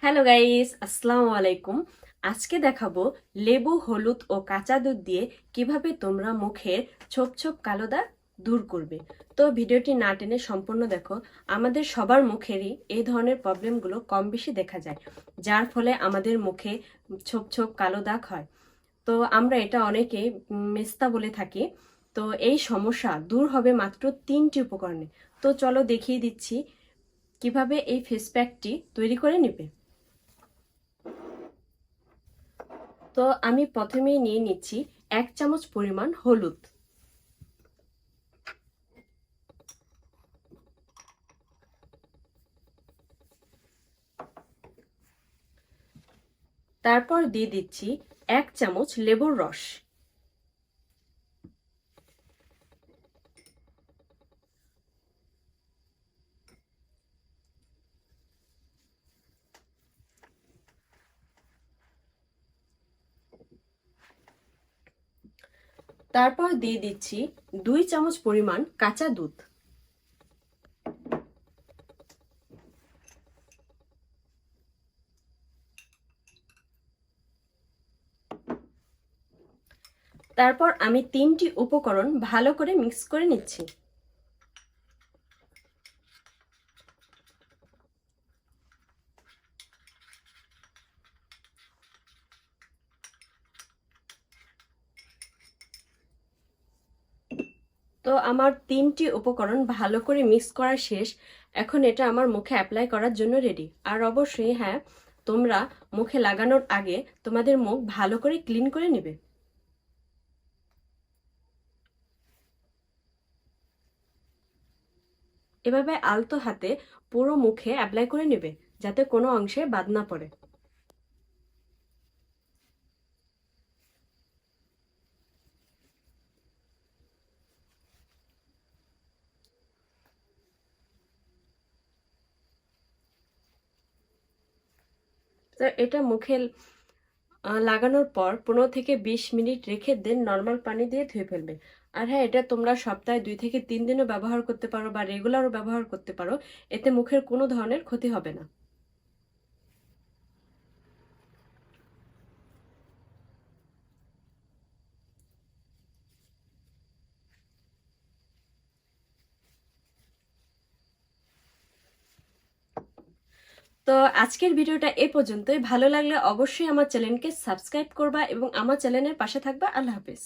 Hello guys, আসসালামু আলাইকুম। আজকে দেখাবো লেবু, হলুদ ও কাঁচা দুধ দিয়ে কিভাবে তোমরা মুখের ছোপ ছোপ কালো দাগ দূর করবে। তো ভিডিওটি না টেনে সম্পূর্ণ দেখো। আমাদের সবার মুখেরই এই ধরনের প্রবলেমগুলো কম বেশি দেখা যায়, যার ফলে আমাদের মুখে ছোপ ছোপ কালো দাগ হয়। তো আমরা এটা অনেকে মেস্তা বলে থাকি। তো এই সমস্যা দূর হবে মাত্র 3টি উপকরণে। তো চলো দেখিয়ে দিচ্ছি কিভাবে এই ফেস প্যাকটি তৈরি করে নেবে। তো আমি প্রথমেই নিয়ে নিচ্ছি 1 চামচ পরিমাণ হলুদ। তারপর দিয়ে দিচ্ছি 1 চামচ লেবুর রস। তারপর দিয়ে দিচ্ছি 2 চামচ পরিমাণ কাঁচা দুধ। তারপর আমি 3টি উপকরণ ভালো করে মিক্স করে নিচ্ছি। তো আমার 3টি উপকরণ ভালো করে মিক্স করা শেষ। এখন এটা আমার মুখে অ্যাপ্লাই করার জন্য রেডি। আর অবশ্যই হ্যাঁ, তোমরা মুখে লাগানোর আগে তোমাদের মুখ ভালো করে ক্লিন করে নেবে। এভাবে আলতো হাতে পুরো মুখে অ্যাপ্লাই করে নেবে, যাতে কোনো অংশে বাদ না পড়ে। তো এটা মুখে লাগানোর পর 15 থেকে 20 মিনিট রেখে দেন নর্মাল পানি দিয়ে ধুয়ে ফেলবে। আর হ্যাঁ, এটা তোমরা সপ্তাহে 2 থেকে 3 দিনও ব্যবহার করতে পারো বা রেগুলারও ব্যবহার করতে পারো। এতে মুখের কোনো ধরনের ক্ষতি হবে না। তো আজকের ভিডিওটা এ পর্যন্তই। ভালো লাগলে অবশ্যই আমার চ্যানেলকে সাবস্ক্রাইব করবা এবং আমার চ্যানেলের পাশে থাকবা। আল্লাহ হাফেজ।